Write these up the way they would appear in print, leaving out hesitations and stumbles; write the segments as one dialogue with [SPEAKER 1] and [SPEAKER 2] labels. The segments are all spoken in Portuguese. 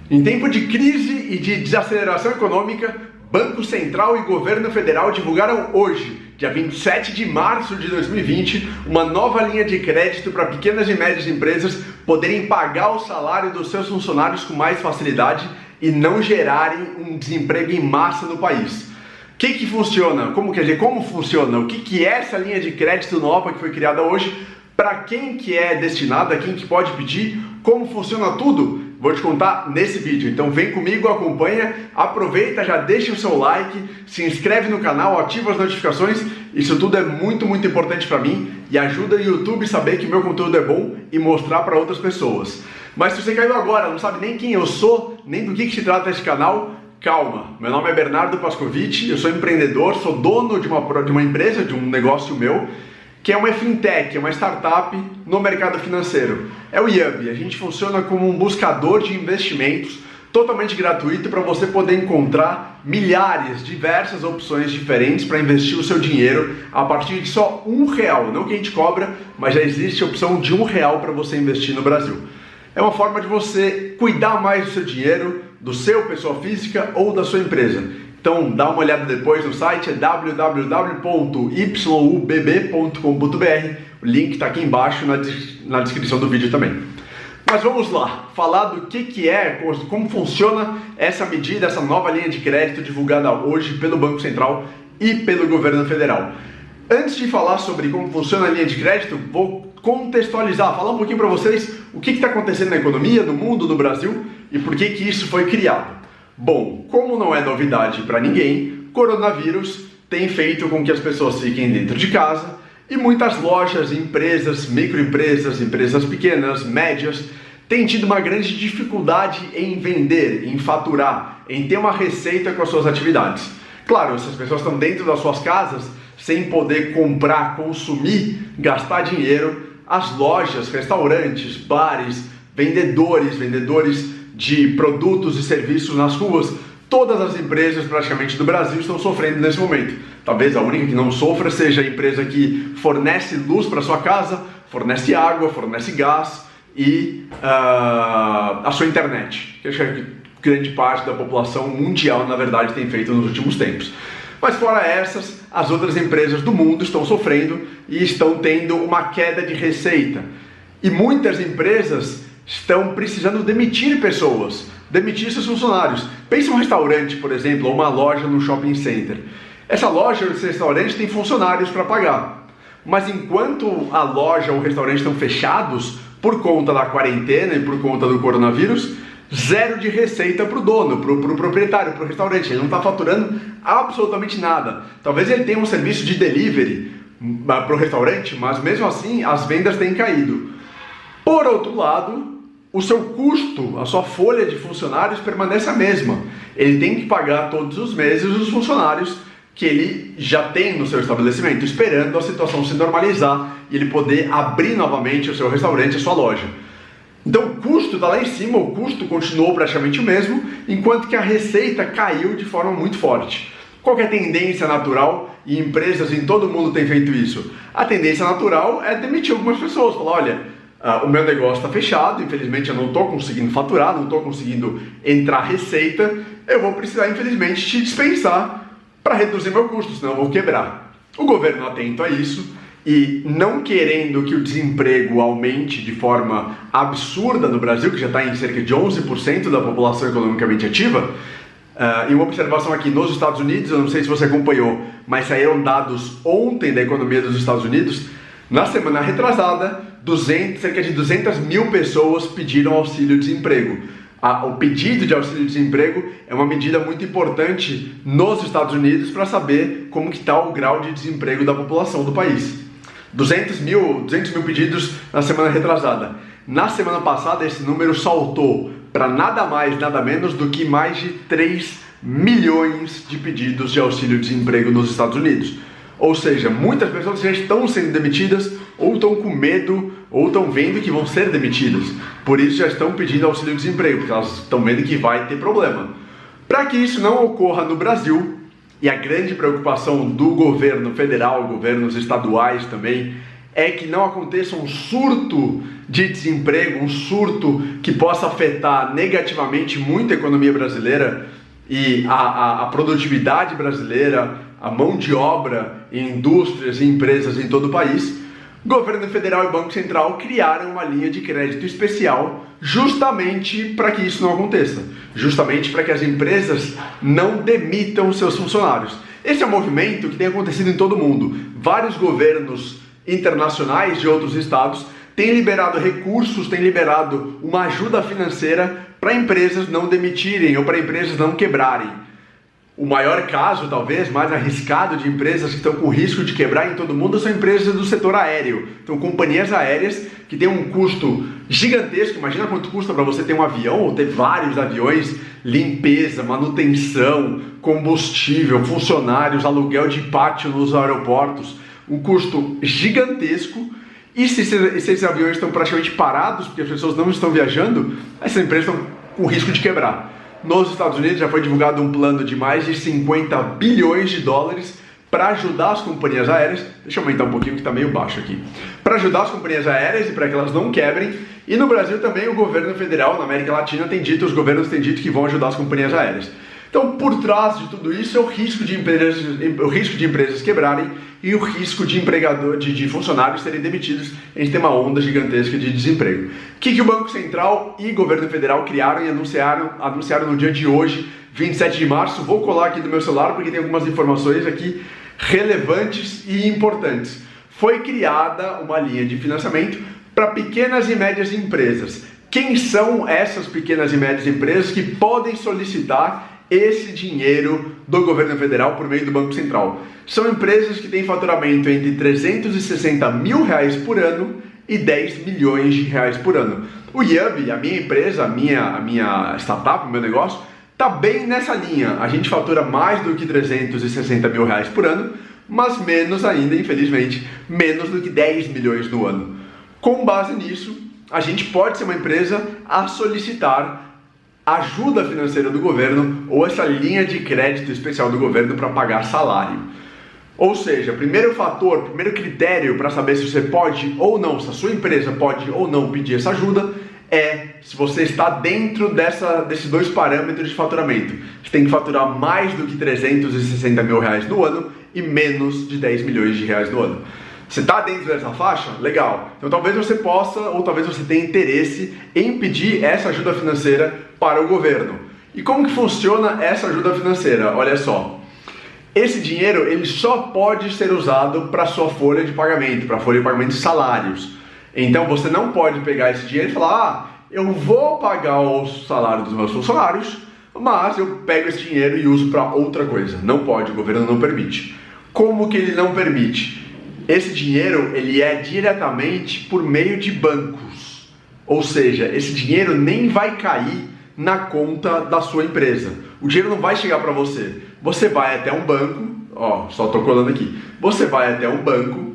[SPEAKER 1] Em tempo de crise e de desaceleração econômica, Banco Central e Governo Federal divulgaram hoje, dia 27 de março de 2020, uma nova linha de crédito para pequenas e médias empresas poderem pagar o salário dos seus funcionários com mais facilidade e não gerarem um desemprego em massa no país. O que funciona? Como funciona? O que é essa linha de crédito nova que foi criada hoje? Para quem que é destinada? Quem que pode pedir? Como funciona tudo? Vou te contar nesse vídeo. Então vem comigo, acompanha, aproveita, já deixa o seu like, se inscreve no canal, ativa as notificações. Isso tudo é muito importante para mim e ajuda o YouTube a saber que o meu conteúdo é bom e mostrar para outras pessoas. Mas se você caiu agora, não sabe nem quem eu sou, nem do que se trata esse canal, calma. Meu nome é Bernardo Pascovitch, eu sou empreendedor, sou dono de uma empresa, de um negócio meu, que é uma fintech, é uma startup no mercado financeiro. É o Yubi. A gente funciona como um buscador de investimentos totalmente gratuito para você poder encontrar diversas opções diferentes para investir o seu dinheiro a partir de só R$1. Não que a gente cobra, mas já existe a opção de R$1 para você investir no Brasil. É uma forma de você cuidar mais do seu dinheiro, do seu pessoa física ou da sua empresa. Então dá uma olhada depois no site, é www.yubb.com.br. O link está aqui embaixo na descrição do vídeo também. Mas vamos lá, falar do que é, como funciona essa medida, essa nova linha de crédito divulgada hoje pelo Banco Central e pelo Governo Federal. Antes de falar sobre como funciona a linha de crédito, vou contextualizar, falar um pouquinho para vocês o que está acontecendo na economia, no mundo, no Brasil e por que isso foi criado. Bom, como não é novidade para ninguém, coronavírus tem feito com que as pessoas fiquem dentro de casa e muitas lojas, empresas, microempresas, empresas pequenas, médias, têm tido uma grande dificuldade em vender, em faturar, em ter uma receita com as suas atividades. Claro, essas pessoas estão dentro das suas casas, sem poder comprar, consumir, gastar dinheiro, as lojas, restaurantes, bares, vendedores de produtos e serviços nas ruas, todas as empresas praticamente do Brasil estão sofrendo nesse momento. Talvez a única que não sofra seja a empresa que fornece luz para sua casa, fornece água, fornece gás e a sua internet, que acho que grande parte da população mundial, na verdade, tem feito nos últimos tempos. Mas fora essas, as outras empresas do mundo estão sofrendo e estão tendo uma queda de receita. E muitas empresas estão precisando demitir pessoas, demitir seus funcionários. Pense em um restaurante, por exemplo, ou uma loja no shopping center. Essa loja ou esse restaurante tem funcionários para pagar. Mas enquanto a loja ou o restaurante estão fechados por conta da quarentena e por conta do coronavírus, zero de receita para o dono, para o proprietário, para o restaurante. Ele não está faturando absolutamente nada. Talvez ele tenha um serviço de delivery para o restaurante, mas mesmo assim as vendas têm caído. Por outro lado, o seu custo, a sua folha de funcionários permanece a mesma. Ele tem que pagar todos os meses os funcionários que ele já tem no seu estabelecimento, esperando a situação se normalizar e ele poder abrir novamente o seu restaurante, a sua loja. Então o custo está lá em cima, o custo continuou praticamente o mesmo, enquanto que a receita caiu de forma muito forte. Qual que é a tendência natural? E empresas em todo o mundo têm feito isso. A tendência natural é demitir algumas pessoas, falar, olha, o meu negócio está fechado, infelizmente eu não estou conseguindo faturar, não estou conseguindo entrar receita, eu vou precisar infelizmente te dispensar para reduzir meu custo, senão eu vou quebrar. O governo atento a isso e não querendo que o desemprego aumente de forma absurda no Brasil, que já está em cerca de 11% da população economicamente ativa, e uma observação aqui nos Estados Unidos, eu não sei se você acompanhou, mas saíram dados ontem da economia dos Estados Unidos. Na semana retrasada, cerca de 200 mil pessoas pediram auxílio-desemprego. O pedido de auxílio-desemprego é uma medida muito importante nos Estados Unidos para saber como que está o grau de desemprego da população do país. 200 mil pedidos na semana retrasada. Na semana passada, esse número saltou para nada mais, nada menos do que mais de 3 milhões de pedidos de auxílio-desemprego nos Estados Unidos. Ou seja, muitas pessoas já estão sendo demitidas, ou estão com medo, ou estão vendo que vão ser demitidas. Por isso já estão pedindo auxílio-desemprego, porque elas estão vendo que vai ter problema. Para que isso não ocorra no Brasil, e a grande preocupação do governo federal, governos estaduais também, é que não aconteça um surto de desemprego, um surto que possa afetar negativamente muito a economia brasileira e a produtividade brasileira, a mão de obra em indústrias e empresas em todo o país, o governo federal e Banco Central criaram uma linha de crédito especial justamente para que isso não aconteça, justamente para que as empresas não demitam seus funcionários. Esse é um movimento que tem acontecido em todo o mundo. Vários governos internacionais de outros estados têm liberado recursos, têm liberado uma ajuda financeira para empresas não demitirem ou para empresas não quebrarem. O maior caso, talvez, mais arriscado de empresas que estão com risco de quebrar em todo mundo são empresas do setor aéreo. Então, companhias aéreas que têm um custo gigantesco. Imagina quanto custa para você ter um avião ou ter vários aviões, limpeza, manutenção, combustível, funcionários, aluguel de pátio nos aeroportos. Um custo gigantesco. E se esses aviões estão praticamente parados, porque as pessoas não estão viajando, essas empresas estão com risco de quebrar. Nos Estados Unidos já foi divulgado um plano de mais de 50 bilhões de dólares para ajudar as companhias aéreas. Deixa eu aumentar um pouquinho que está meio baixo aqui. Para ajudar as companhias aéreas e para que elas não quebrem. E no Brasil também o governo federal, na América Latina, os governos têm dito que vão ajudar as companhias aéreas. Então, por trás de tudo isso é o risco de empresas quebrarem e o risco de funcionários serem demitidos. A gente tem uma onda gigantesca de desemprego. O que o Banco Central e o governo federal criaram e anunciaram no dia de hoje, 27 de março. Vou colar aqui no meu celular porque tem algumas informações aqui relevantes e importantes. Foi criada uma linha de financiamento para pequenas e médias empresas. Quem são essas pequenas e médias empresas que podem solicitar esse dinheiro do governo federal por meio do Banco Central? São empresas que têm faturamento entre 360 mil reais por ano e 10 milhões de reais por ano. O Yubi, a minha empresa, a minha startup, o meu negócio, está bem nessa linha. A gente fatura mais do que 360 mil reais por ano, mas menos ainda, infelizmente, menos do que 10 milhões no ano. Com base nisso, a gente pode ser uma empresa a solicitar ajuda financeira do governo ou essa linha de crédito especial do governo para pagar salário. Ou seja, primeiro critério para saber se você pode ou não, se a sua empresa pode ou não pedir essa ajuda é se você está dentro desses dois parâmetros de faturamento. Você tem que faturar mais do que 360 mil reais no ano e menos de 10 milhões de reais no ano. Você está dentro dessa faixa? Legal. Então talvez você possa ou talvez você tenha interesse em pedir essa ajuda financeira para o governo. E como que funciona essa ajuda financeira? Olha só. Esse dinheiro ele só pode ser usado para a sua folha de pagamento, para a folha de pagamento de salários. Então você não pode pegar esse dinheiro e falar: eu vou pagar o salário dos meus funcionários, mas eu pego esse dinheiro e uso para outra coisa. Não pode, o governo não permite. Como que ele não permite? Esse dinheiro ele é diretamente por meio de bancos, ou seja, esse dinheiro nem vai cair na conta da sua empresa. O dinheiro não vai chegar para você. Você vai até um banco, só estou colando aqui. Você vai até um banco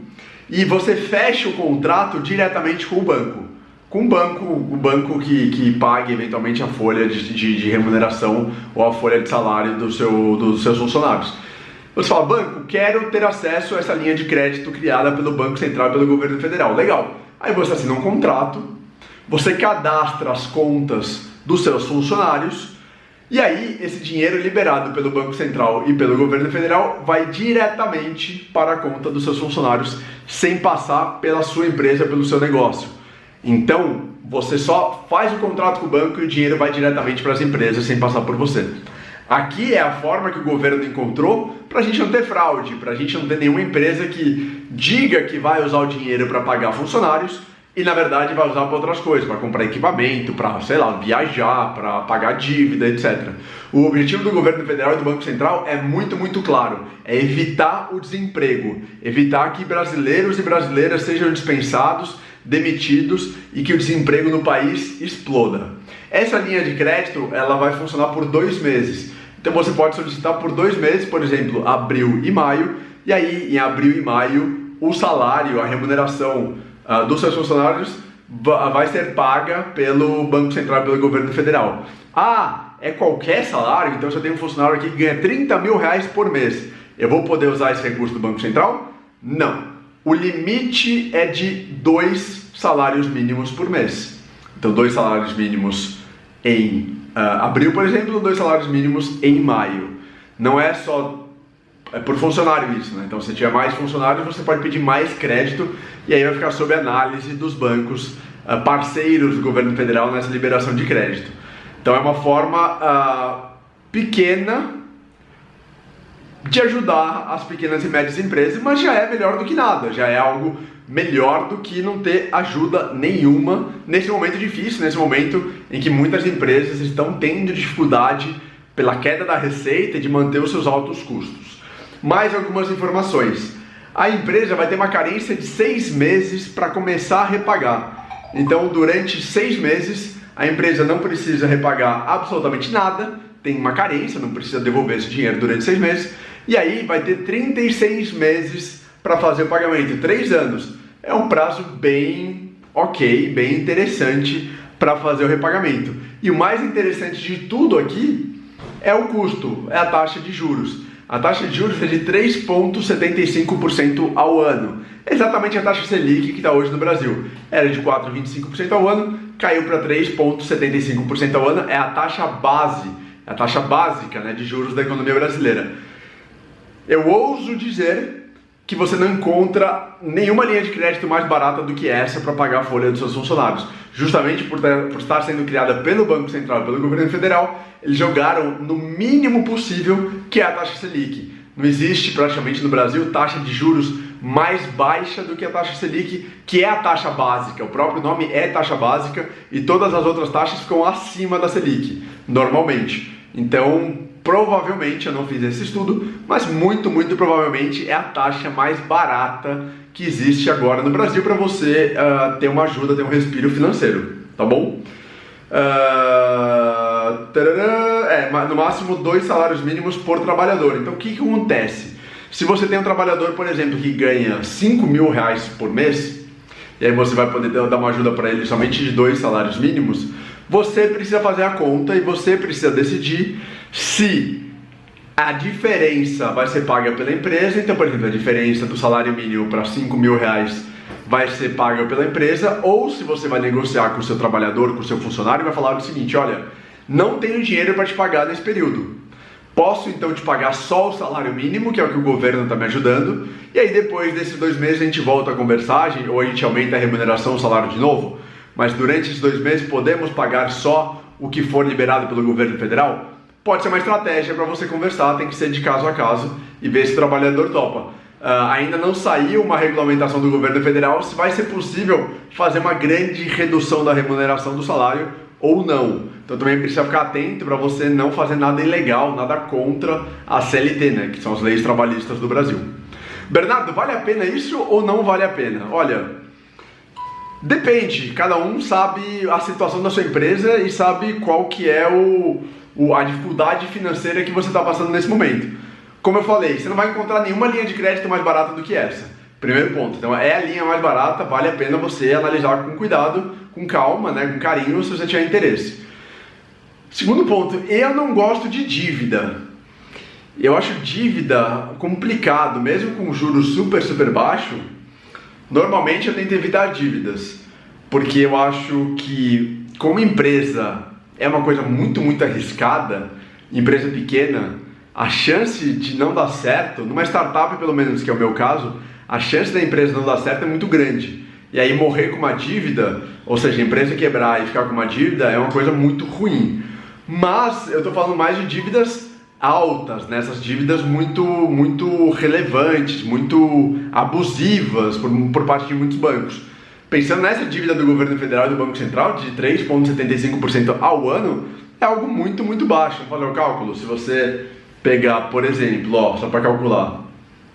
[SPEAKER 1] e você fecha o contrato diretamente com o banco. Com o banco que pague eventualmente a folha de remuneração ou a folha de salário dos seus funcionários. Você fala: banco, quero ter acesso a essa linha de crédito criada pelo Banco Central e pelo governo federal. Legal. Aí você assina um contrato, você cadastra as contas dos seus funcionários e aí esse dinheiro liberado pelo Banco Central e pelo governo federal vai diretamente para a conta dos seus funcionários sem passar pela sua empresa, pelo seu negócio. Então, você só faz o contrato com o banco e o dinheiro vai diretamente para as empresas sem passar por você. Aqui é a forma que o governo encontrou para a gente não ter fraude, para a gente não ter nenhuma empresa que diga que vai usar o dinheiro para pagar funcionários e na verdade vai usar para outras coisas, para comprar equipamento, para, viajar, para pagar dívida, etc. O objetivo do governo federal e do Banco Central é muito, muito claro, é evitar o desemprego, evitar que brasileiros e brasileiras sejam dispensados, demitidos e que o desemprego no país exploda. Essa linha de crédito ela vai funcionar por 2 meses. Então você pode solicitar por 2 meses, por exemplo, abril e maio, e aí em abril e maio o salário, a remuneração dos seus funcionários vai ser paga pelo Banco Central e pelo governo federal. É qualquer salário? Então se eu tenho um funcionário aqui que ganha 30 mil reais por mês, eu vou poder usar esse recurso do Banco Central? Não. o limite é de 2 salários mínimos por mês. Então 2 salários mínimos em abril, por exemplo, 2 salários mínimos em maio. Não é só por funcionário isso, né? Então se tiver mais funcionários, você pode pedir mais crédito e aí vai ficar sob análise dos bancos parceiros do governo federal nessa liberação de crédito. Então é uma forma pequena de ajudar as pequenas e médias empresas, mas já é melhor do que nada, já é algo melhor do que não ter ajuda nenhuma nesse momento difícil, nesse momento em que muitas empresas estão tendo dificuldade pela queda da receita e de manter os seus altos custos. Mais algumas informações. A empresa vai ter uma carência de 6 meses para começar a repagar. Então, durante 6 meses, a empresa não precisa repagar absolutamente nada, tem uma carência, não precisa devolver esse dinheiro durante 6 meses, e aí vai ter 36 meses para fazer o pagamento, 3 anos. É um prazo bem ok, bem interessante para fazer o repagamento. E o mais interessante de tudo aqui é o custo, é a taxa de juros. A taxa de juros é de 3,75% ao ano. Exatamente a taxa Selic que está hoje no Brasil. Era de 4,25% ao ano, caiu para 3,75% ao ano. É a taxa base, a taxa básica, né, de juros da economia brasileira. Eu ouso dizer que você não encontra nenhuma linha de crédito mais barata do que essa para pagar a folha dos seus funcionários. Justamente por estar sendo criada pelo Banco Central e pelo governo federal, eles jogaram no mínimo possível, que é a taxa Selic. Não existe praticamente no Brasil taxa de juros mais baixa do que a taxa Selic, que é a taxa básica. O próprio nome é taxa básica e todas as outras taxas ficam acima da Selic, normalmente. Então, provavelmente, eu não fiz esse estudo, mas muito provavelmente é a taxa mais barata que existe agora no Brasil para você ter uma ajuda, ter um respiro financeiro, tá bom? No máximo 2 salários mínimos por trabalhador. Então o que acontece? Se você tem um trabalhador, por exemplo, que ganha 5 mil reais por mês, e aí você vai poder dar uma ajuda para ele somente de 2 salários mínimos, você precisa fazer a conta e você precisa decidir se a diferença vai ser paga pela empresa. Então, por exemplo, a diferença do salário mínimo para 5 mil reais vai ser paga pela empresa, ou se você vai negociar com o seu trabalhador, com o seu funcionário, vai falar o seguinte: olha, não tenho dinheiro para te pagar nesse período, posso então te pagar só o salário mínimo, que é o que o governo está me ajudando, e aí depois desses 2 meses a gente volta a conversar, ou a gente aumenta a remuneração, o salário de novo, mas durante esses 2 meses podemos pagar só o que for liberado pelo governo federal? Pode ser uma estratégia para você conversar, tem que ser de caso a caso e ver se o trabalhador topa. Ainda não saiu uma regulamentação do governo federal se vai ser possível fazer uma grande redução da remuneração do salário ou não. Então também precisa ficar atento para você não fazer nada ilegal, nada contra a CLT, né, que são as leis trabalhistas do Brasil. Bernardo, vale a pena isso ou não vale a pena? Olha, depende, cada um sabe a situação da sua empresa e sabe qual que é a dificuldade financeira que você está passando nesse momento. Como eu falei, você não vai encontrar nenhuma linha de crédito mais barata do que essa. Primeiro ponto. Então é a linha mais barata, vale a pena você analisar com cuidado, com calma, né, com carinho, se você tiver interesse. Segundo ponto, eu não gosto de dívida. Eu acho dívida complicado, mesmo com juros super baixo. Normalmente eu tento evitar dívidas, porque eu acho que como empresa é uma coisa muito arriscada, empresa pequena, a chance de não dar certo, numa startup pelo menos, que é o meu caso, a chance da empresa não dar certo é muito grande. E aí morrer com uma dívida, ou seja, a empresa quebrar e ficar com uma dívida é uma coisa muito ruim. Mas eu estou falando mais de dívidas altas, né? Essas dívidas muito relevantes, muito abusivas por parte de muitos bancos. Pensando nessa dívida do governo federal e do Banco Central de 3,75% ao ano, é algo muito baixo. Vamos fazer o cálculo. Se você pegar, por exemplo, só para calcular,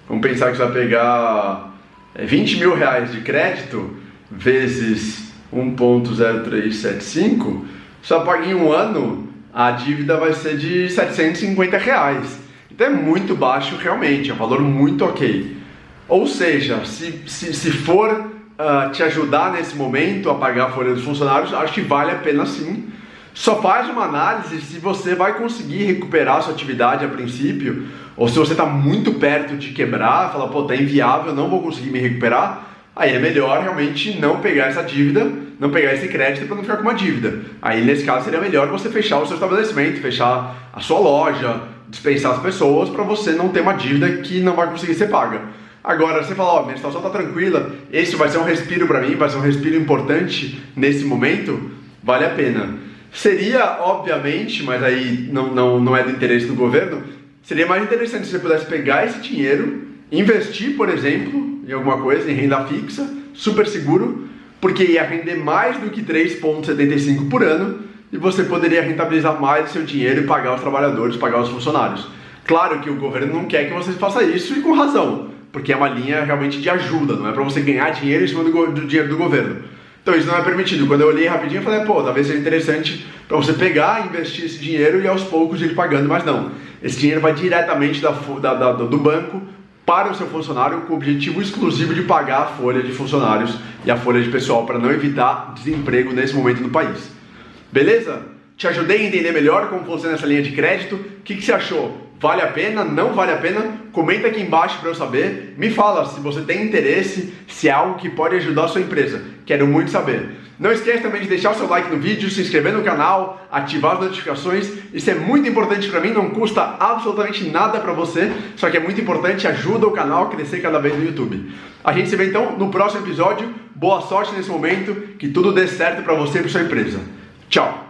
[SPEAKER 1] vamos pensar que você vai pegar 20 mil reais de crédito vezes 1,0375, só paga em um ano, a dívida vai ser de R$750. Então é muito baixo realmente, é um valor muito ok. Ou seja, se for te ajudar nesse momento a pagar a folha dos funcionários, acho que vale a pena sim. Só faz uma análise se você vai conseguir recuperar a sua atividade a princípio, ou se você está muito perto de quebrar, fala, pô, tá inviável, não vou conseguir me recuperar, aí é melhor realmente não pegar essa dívida, não pegar esse crédito para não ficar com uma dívida. Aí nesse caso seria melhor você fechar o seu estabelecimento, fechar a sua loja, dispensar as pessoas para você não ter uma dívida que não vai conseguir ser paga. Agora, você fala, ó, minha situação está tranquila, esse vai ser um respiro para mim, vai ser um respiro importante nesse momento, vale a pena. Seria, obviamente, mas aí não é do interesse do governo, seria mais interessante se você pudesse pegar esse dinheiro, investir, por exemplo, em alguma coisa, em renda fixa, super seguro, porque ia render mais do que 3,75 por ano e você poderia rentabilizar mais o seu dinheiro e pagar os trabalhadores, pagar os funcionários. Claro que o governo não quer que você faça isso e com razão, porque é uma linha realmente de ajuda, não é para você ganhar dinheiro em cima do dinheiro do governo. Então isso não é permitido. Quando eu olhei rapidinho, eu falei, pô, talvez seja interessante para você pegar, investir esse dinheiro e aos poucos ir pagando, mas não. Esse dinheiro vai diretamente do banco para o seu funcionário com o objetivo exclusivo de pagar a folha de funcionários e a folha de pessoal para não evitar desemprego nesse momento no país. Beleza? Te ajudei a entender melhor como funciona essa linha de crédito. O que você achou? Vale a pena? Não vale a pena? Comenta aqui embaixo para eu saber. Me fala se você tem interesse, se é algo que pode ajudar a sua empresa. Quero muito saber. Não esquece também de deixar o seu like no vídeo, se inscrever no canal, ativar as notificações. Isso é muito importante para mim, não custa absolutamente nada para você, só que é muito importante, ajuda o canal a crescer cada vez no YouTube. A gente se vê então no próximo episódio. Boa sorte nesse momento, que tudo dê certo para você e para sua empresa. Tchau!